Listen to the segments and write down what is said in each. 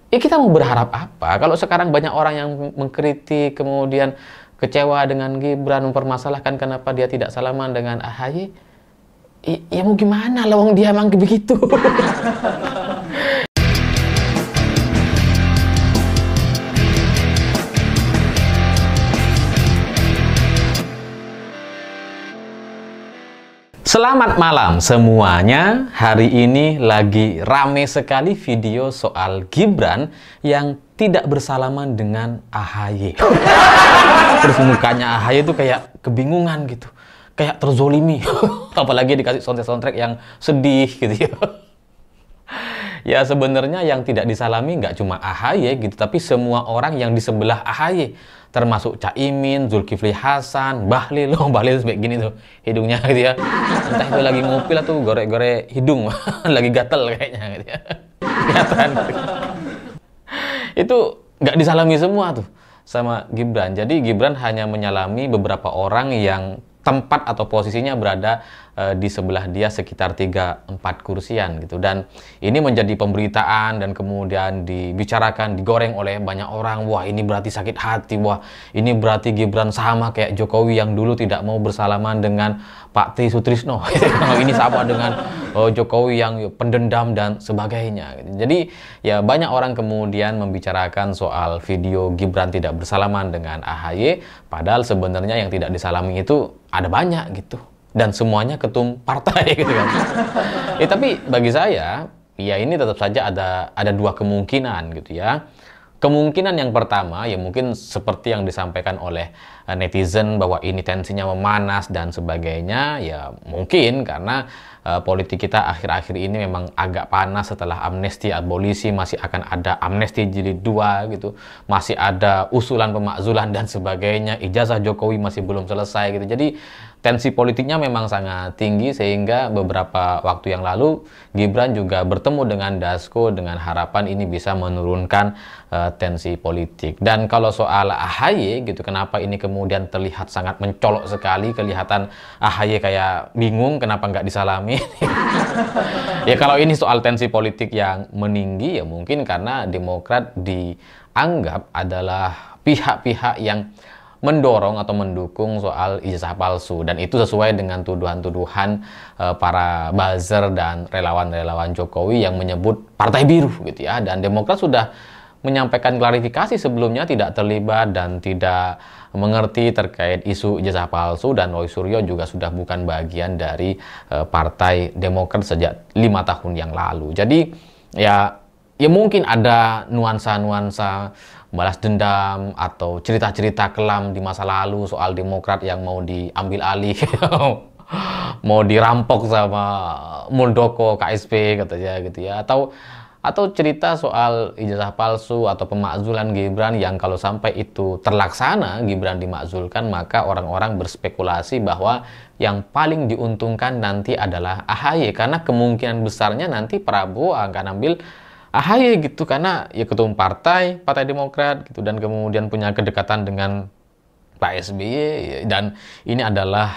Ya kita mau berharap apa? Kalau sekarang banyak orang yang mengkritik, kemudian kecewa dengan Gibran, mempermasalahkan kenapa dia tidak salaman dengan AHY, ya mau gimana, lawang dia emang begitu. Selamat malam semuanya. Hari ini lagi rame sekali video soal Gibran yang tidak bersalaman dengan AHY. Terus mukanya AHY itu kayak kebingungan gitu, kayak terzolimi. Apalagi dikasih soundtrack yang sedih gitu ya. Ya sebenarnya yang tidak disalami nggak cuma AHY gitu, tapi semua orang yang di sebelah AHY, termasuk Caimin, Zulkifli Hasan, Bahlil. Loh, Bahlil kayak gini tuh hidungnya gitu ya. Entah itu lagi ngupil atau gorek-gorek hidung, lagi gatel kayaknya gitu ya. Kelihatan gitu. Itu nggak disalami semua tuh sama Gibran. Jadi Gibran hanya menyalami beberapa orang yang tempat atau posisinya berada di sebelah dia sekitar 3-4 kursian gitu. Dan ini menjadi pemberitaan dan kemudian dibicarakan, digoreng oleh banyak orang. Wah, ini berarti sakit hati. Wah, ini berarti Gibran sama kayak Jokowi yang dulu tidak mau bersalaman dengan Pak Tri Sutrisno. Ini sama dengan Jokowi yang pendendam dan sebagainya. Jadi ya banyak orang kemudian membicarakan soal video Gibran tidak bersalaman dengan AHY, padahal sebenarnya yang tidak disalami itu ada banyak gitu. Dan semuanya ketum partai gitu kan. Tapi bagi saya, ya ini tetap saja ada dua kemungkinan gitu ya. Kemungkinan yang pertama ya mungkin seperti yang disampaikan oleh netizen bahwa ini tensinya memanas dan sebagainya. Ya mungkin karena politik kita akhir-akhir ini memang agak panas setelah amnesti abolisi, masih akan ada amnesti jilid 2 gitu. Masih ada usulan pemakzulan dan sebagainya. Ijazah Jokowi masih belum selesai gitu. Jadi tensi politiknya memang sangat tinggi sehingga beberapa waktu yang lalu Gibran juga bertemu dengan Dasko dengan harapan ini bisa menurunkan tensi politik. Dan kalau soal AHY gitu, kenapa ini kemudian terlihat sangat mencolok sekali, kelihatan AHY kayak bingung kenapa nggak disalami. Ya kalau ini soal tensi politik yang meninggi ya mungkin karena Demokrat dianggap adalah pihak-pihak yang mendorong atau mendukung soal ijazah palsu, dan itu sesuai dengan tuduhan-tuduhan para buzzer dan relawan-relawan Jokowi yang menyebut partai biru gitu ya. Dan Demokrat sudah menyampaikan klarifikasi sebelumnya tidak terlibat dan tidak mengerti terkait isu ijazah palsu, dan Roy Suryo juga sudah bukan bagian dari partai Demokrat sejak 5 tahun yang lalu. Jadi ya mungkin ada nuansa-nuansa balas dendam atau cerita-cerita kelam di masa lalu soal Demokrat yang mau diambil alih, mau dirampok sama Muldoko KSP katanya gitu ya, atau cerita soal ijazah palsu atau pemakzulan Gibran yang kalau sampai itu terlaksana, Gibran dimakzulkan, maka orang-orang berspekulasi bahwa yang paling diuntungkan nanti adalah AHY, karena kemungkinan besarnya nanti Prabowo akan ambil AHY gitu, karena ya ketua partai Demokrat gitu, dan kemudian punya kedekatan dengan Pak SBY, dan ini adalah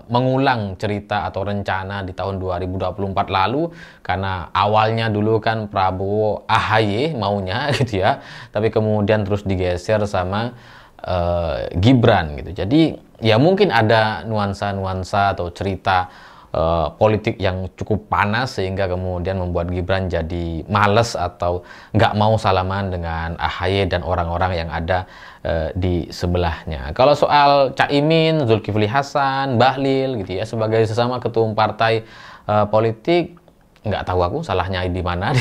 mengulang cerita atau rencana di tahun 2024 lalu, karena awalnya dulu kan Prabowo AHY maunya gitu ya, tapi kemudian terus digeser sama Gibran gitu. Jadi ya mungkin ada nuansa-nuansa atau cerita politik yang cukup panas sehingga kemudian membuat Gibran jadi males atau nggak mau salaman dengan AHY dan orang-orang yang ada di sebelahnya. Kalau soal Caimin, Zulkifli Hasan, Bahlil gitu ya, sebagai sesama ketua partai politik, nggak tahu aku salahnya di mana.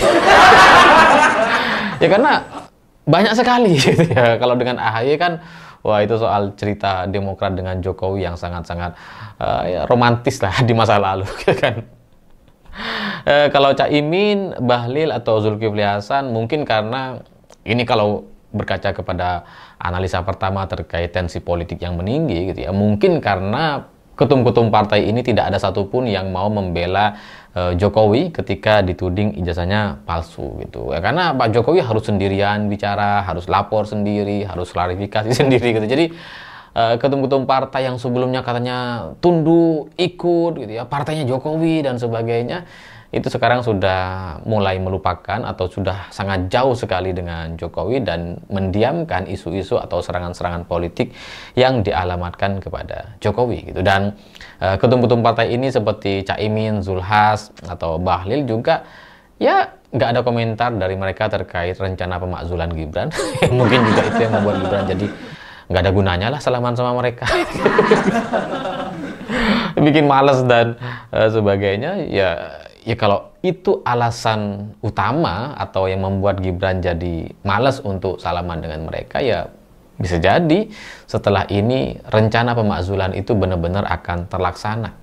Ya karena banyak sekali gitu ya. Kalau dengan AHY kan, wah itu soal cerita Demokrat dengan Jokowi yang sangat-sangat ya, romantis lah di masa lalu gitu kan. Kalau Caimin, Bahlil atau Zulkifli Hasan mungkin karena ini kalau berkaca kepada analisa pertama terkait tensi politik yang meninggi gitu ya, mungkin karena ketum-ketum partai ini tidak ada satupun yang mau membela Jokowi ketika dituding ijazahnya palsu gitu ya, karena Pak Jokowi harus sendirian bicara, harus lapor sendiri, harus klarifikasi sendiri gitu. Jadi ketum-ketum partai yang sebelumnya katanya tunduk ikut gitu ya partainya Jokowi dan sebagainya, itu sekarang sudah mulai melupakan atau sudah sangat jauh sekali dengan Jokowi dan mendiamkan isu-isu atau serangan-serangan politik yang dialamatkan kepada Jokowi gitu. Dan ketum-ketum partai ini seperti Caimin, Zulhas atau Bahlil juga ya nggak ada komentar dari mereka terkait rencana pemakzulan Gibran. Mungkin juga itu yang membuat Gibran jadi nggak ada gunanya lah salaman sama mereka. Bikin males dan sebagainya. Ya kalau itu alasan utama atau yang membuat Gibran jadi malas untuk salaman dengan mereka, ya bisa jadi setelah ini rencana pemakzulan itu benar-benar akan terlaksana.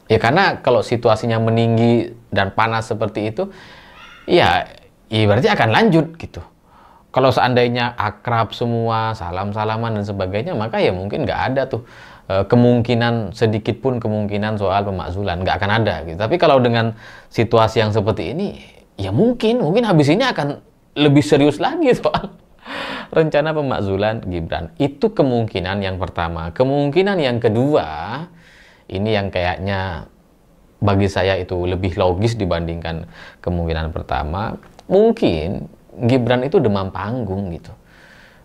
Ya karena kalau situasinya meninggi dan panas seperti itu, ya berarti akan lanjut gitu. Kalau seandainya akrab semua, salam-salaman dan sebagainya, maka ya mungkin nggak ada tuh kemungkinan, sedikit pun kemungkinan soal pemakzulan, nggak akan ada gitu. Tapi kalau dengan situasi yang seperti ini, ya mungkin habis ini akan lebih serius lagi soal rencana pemakzulan Gibran. Itu kemungkinan yang pertama. Kemungkinan yang kedua, ini yang kayaknya bagi saya itu lebih logis dibandingkan kemungkinan pertama. Mungkin Gibran itu demam panggung gitu.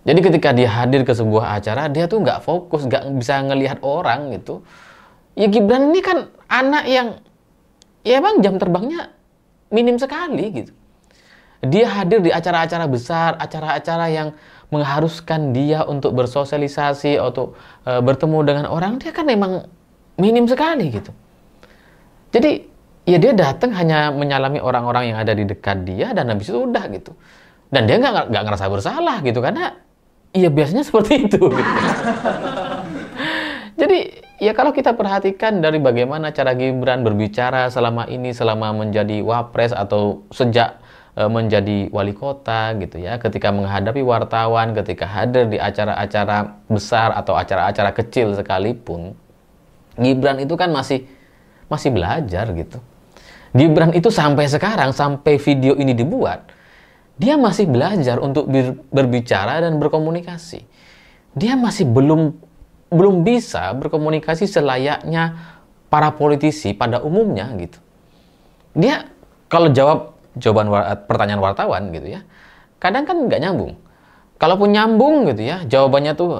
Jadi ketika dia hadir ke sebuah acara, dia tuh nggak fokus, nggak bisa ngelihat orang gitu. Ya Gibran ini kan anak yang, ya emang jam terbangnya minim sekali gitu. Dia hadir di acara-acara besar, acara-acara yang mengharuskan dia untuk bersosialisasi, untuk bertemu dengan orang, dia kan emang minim sekali gitu. Jadi ya dia datang hanya menyalami orang-orang yang ada di dekat dia dan habis itu udah gitu. Dan dia nggak ngerasa bersalah gitu karena ya biasanya seperti itu gitu. Jadi ya kalau kita perhatikan dari bagaimana cara Gibran berbicara selama ini, selama menjadi wapres atau sejak menjadi wali kota gitu ya, ketika menghadapi wartawan, ketika hadir di acara-acara besar atau acara-acara kecil sekalipun, Gibran itu kan masih belajar gitu. Gibran itu sampai sekarang, sampai video ini dibuat, dia masih belajar untuk berbicara dan berkomunikasi. Dia masih belum bisa berkomunikasi selayaknya para politisi pada umumnya gitu. Dia kalau pertanyaan wartawan gitu ya, kadang kan nggak nyambung. Kalaupun nyambung gitu ya, jawabannya tuh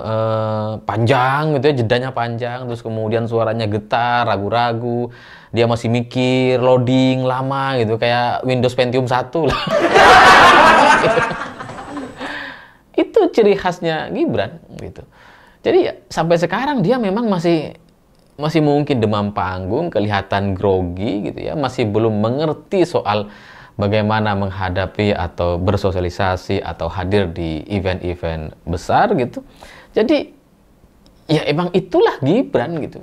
panjang gitu ya, jedanya panjang, terus kemudian suaranya getar, ragu-ragu, dia masih mikir, loading lama gitu, kayak Windows Pentium 1 lah. Itu ciri khasnya Gibran gitu. Jadi ya, sampai sekarang dia memang masih mungkin demam panggung, kelihatan grogi gitu ya, masih belum mengerti soal bagaimana menghadapi atau bersosialisasi atau hadir di event-event besar gitu. Jadi ya emang itulah Gibran gitu.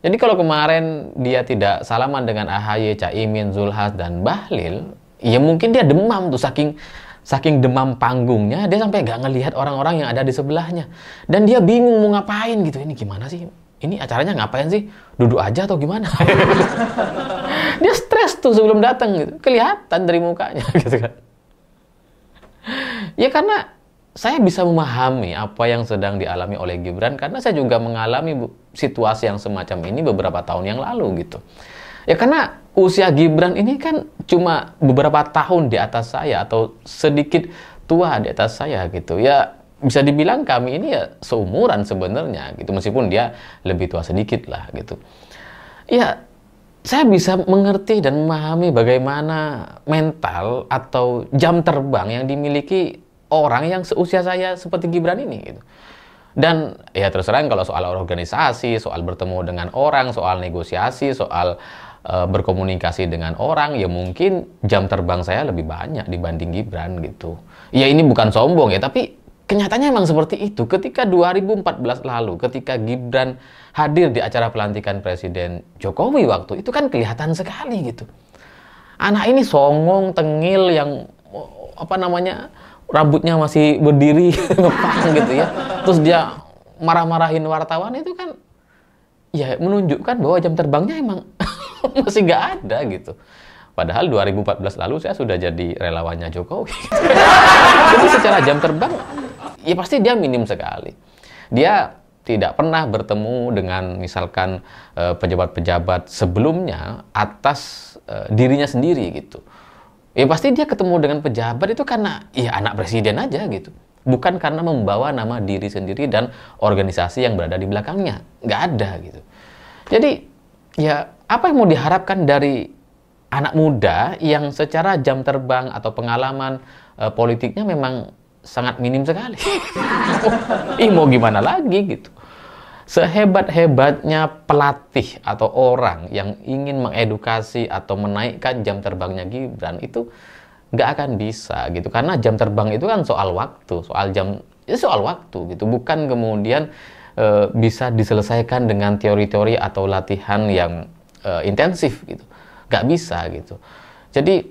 Jadi kalau kemarin dia tidak salaman dengan AHY, Caimin, Zulhas dan Bahlil, ya mungkin dia demam tuh, saking demam panggungnya dia sampai nggak ngelihat orang-orang yang ada di sebelahnya. Dan dia bingung mau ngapain gitu. Ini gimana sih? Ini acaranya ngapain sih? Duduk aja atau gimana? Dia stres tuh sebelum datang gitu. Kelihatan dari mukanya gitu kan. Ya karena saya bisa memahami apa yang sedang dialami oleh Gibran karena saya juga mengalami situasi yang semacam ini beberapa tahun yang lalu gitu. Ya karena usia Gibran ini kan cuma beberapa tahun di atas saya atau sedikit tua di atas saya gitu. Ya bisa dibilang kami ini ya seumuran sebenarnya gitu, meskipun dia lebih tua sedikit lah gitu. Ya saya bisa mengerti dan memahami bagaimana mental atau jam terbang yang dimiliki orang yang seusia saya seperti Gibran ini gitu. Dan ya terus terang kalau soal organisasi, soal bertemu dengan orang, soal negosiasi, soal berkomunikasi dengan orang, ya mungkin jam terbang saya lebih banyak dibanding Gibran gitu. Ya ini bukan sombong ya, tapi kenyataannya memang seperti itu. Ketika 2014 lalu, ketika Gibran hadir di acara pelantikan Presiden Jokowi waktu itu kan kelihatan sekali gitu. Anak ini songong, tengil, yang rambutnya masih berdiri ngepang gitu ya. Terus dia marah-marahin wartawan, itu kan ya menunjukkan bahwa jam terbangnya emang masih nggak ada gitu. Padahal 2014 lalu saya sudah jadi relawannya Jokowi. Jadi secara jam terbang ya pasti dia minim sekali. Dia tidak pernah bertemu dengan misalkan pejabat-pejabat sebelumnya atas dirinya sendiri gitu. Ya pasti dia ketemu dengan pejabat itu karena ya anak presiden aja gitu. Bukan karena membawa nama diri sendiri dan organisasi yang berada di belakangnya. Nggak ada gitu. Jadi ya apa yang mau diharapkan dari anak muda yang secara jam terbang atau pengalaman politiknya memang sangat minim sekali. Mau gimana lagi gitu. Sehebat-hebatnya pelatih atau orang yang ingin mengedukasi atau menaikkan jam terbangnya Gibran itu nggak akan bisa gitu. Karena jam terbang itu kan soal waktu, soal waktu gitu. Bukan kemudian bisa diselesaikan dengan teori-teori atau latihan yang intensif gitu. Nggak bisa gitu. Jadi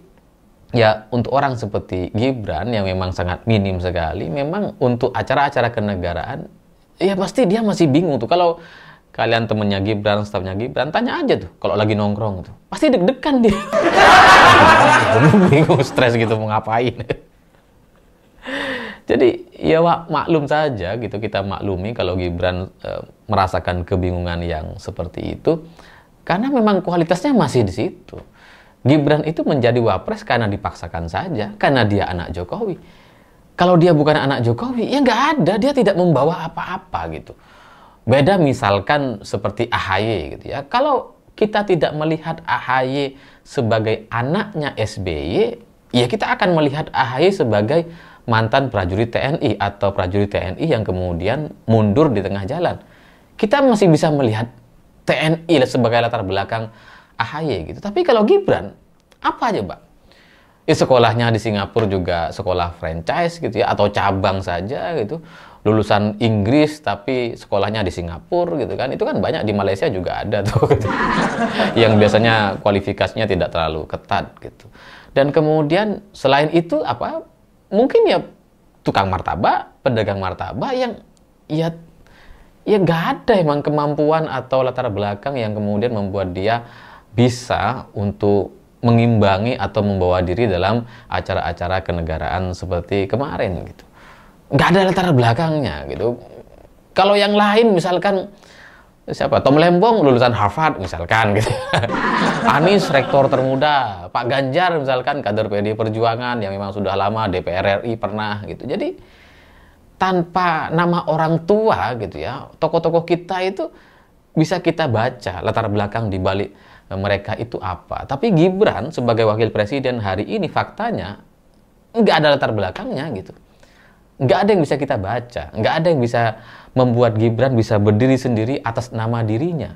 ya untuk orang seperti Gibran yang memang sangat minim sekali, memang untuk acara-acara kenegaraan, ya pasti dia masih bingung tuh. Kalau kalian temennya Gibran, stafnya Gibran, tanya aja tuh kalau lagi nongkrong tuh. Pasti deg-degan dia. Bingung, stres gitu mau ngapain. Jadi ya maklum saja gitu, kita maklumi kalau Gibran merasakan kebingungan yang seperti itu. Karena memang kualitasnya masih di situ. Gibran itu menjadi wapres karena dipaksakan saja, karena dia anak Jokowi. Kalau dia bukan anak Jokowi, ya nggak ada, dia tidak membawa apa-apa gitu. Beda misalkan seperti AHY gitu ya. Kalau kita tidak melihat AHY sebagai anaknya SBY, ya kita akan melihat AHY sebagai mantan prajurit TNI atau prajurit TNI yang kemudian mundur di tengah jalan. Kita masih bisa melihat TNI sebagai latar belakang AHY gitu. Tapi kalau Gibran, apa aja, Mbak? Ya sekolahnya di Singapura juga sekolah franchise gitu ya, atau cabang saja gitu. Lulusan Inggris tapi sekolahnya di Singapura gitu kan. Itu kan banyak, di Malaysia juga ada tuh gitu. Yang biasanya kualifikasinya tidak terlalu ketat gitu. Dan kemudian selain itu apa? Mungkin ya tukang martabak, pedagang martabak yang ya nggak ada emang kemampuan atau latar belakang yang kemudian membuat dia bisa untuk mengimbangi atau membawa diri dalam acara-acara kenegaraan seperti kemarin gitu. Nggak ada latar belakangnya gitu. Kalau yang lain misalkan siapa? Tom Lembong lulusan Harvard misalkan gitu. Anies rektor termuda, Pak Ganjar misalkan kader PDI Perjuangan yang memang sudah lama DPR RI pernah gitu. Jadi tanpa nama orang tua gitu ya, tokoh-tokoh kita itu bisa kita baca latar belakang di balik mereka itu apa. Tapi Gibran sebagai wakil presiden hari ini faktanya nggak ada latar belakangnya gitu. Nggak ada yang bisa kita baca, nggak ada yang bisa membuat Gibran bisa berdiri sendiri atas nama dirinya.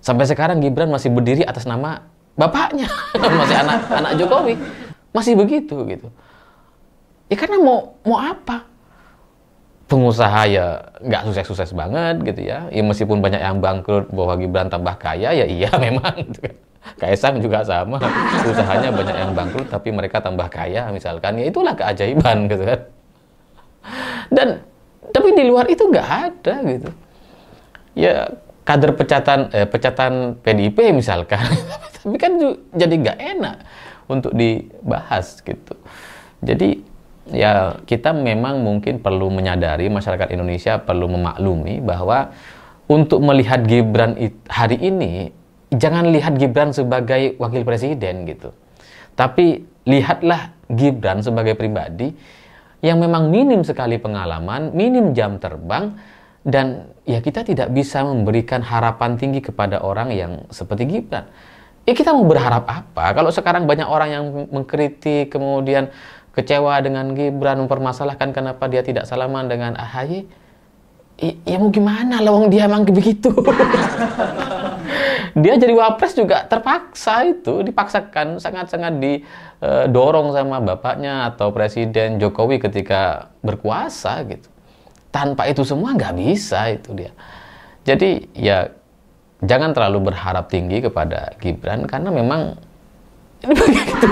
Sampai sekarang Gibran masih berdiri atas nama bapaknya, masih anak Jokowi, masih begitu gitu. Ya karena mau apa? Pengusaha ya nggak sukses-sukses banget gitu ya. Ya meskipun banyak yang bangkrut bahwa Gibran tambah kaya, ya iya memang gitu kan. Kaisang juga sama, usahanya banyak yang bangkrut tapi mereka tambah kaya misalkan. Ya itulah keajaiban gitu kan. Dan tapi di luar itu nggak ada gitu. Ya kader pecatan PDIP misalkan. Tapi kan jadi nggak enak untuk dibahas gitu. Jadi ya kita memang mungkin perlu menyadari, masyarakat Indonesia perlu memaklumi bahwa untuk melihat Gibran hari ini, jangan lihat Gibran sebagai wakil presiden gitu. Tapi lihatlah Gibran sebagai pribadi yang memang minim sekali pengalaman, minim jam terbang, dan ya kita tidak bisa memberikan harapan tinggi kepada orang yang seperti Gibran. Ya kita mau berharap apa? Kalau sekarang banyak orang yang mengkritik, kemudian kecewa dengan Gibran, mempermasalahkan kenapa dia tidak salaman dengan AHY, ya mau gimana, lawang dia emang begitu. Dia jadi wapres juga terpaksa itu, dipaksakan, sangat-sangat didorong sama bapaknya atau Presiden Jokowi ketika berkuasa gitu. Tanpa itu semua nggak bisa itu dia. Jadi ya jangan terlalu berharap tinggi kepada Gibran karena memang ini begitu.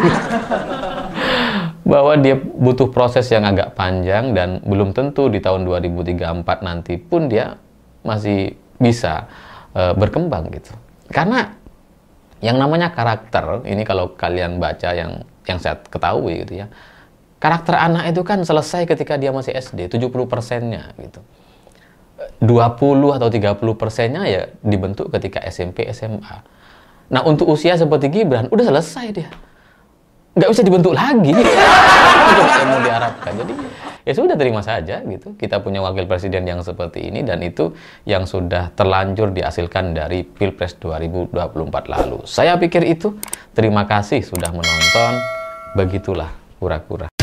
Bahwa dia butuh proses yang agak panjang dan belum tentu di tahun 2034 nanti pun dia masih bisa berkembang gitu. Karena yang namanya karakter, ini kalau kalian baca yang saya ketahui gitu ya, karakter anak itu kan selesai ketika dia masih SD, 70%-nya gitu. 20 atau 30%-nya ya dibentuk ketika SMP, SMA. Nah, untuk usia seperti Gibran, udah selesai dia. Nggak bisa dibentuk lagi. Itu yang mau diharapkan. Jadi, ya sudah terima saja gitu. Kita punya wakil presiden yang seperti ini, dan itu yang sudah terlanjur dihasilkan dari Pilpres 2024 lalu. Saya pikir itu. Terima kasih sudah menonton. Begitulah kura-kura.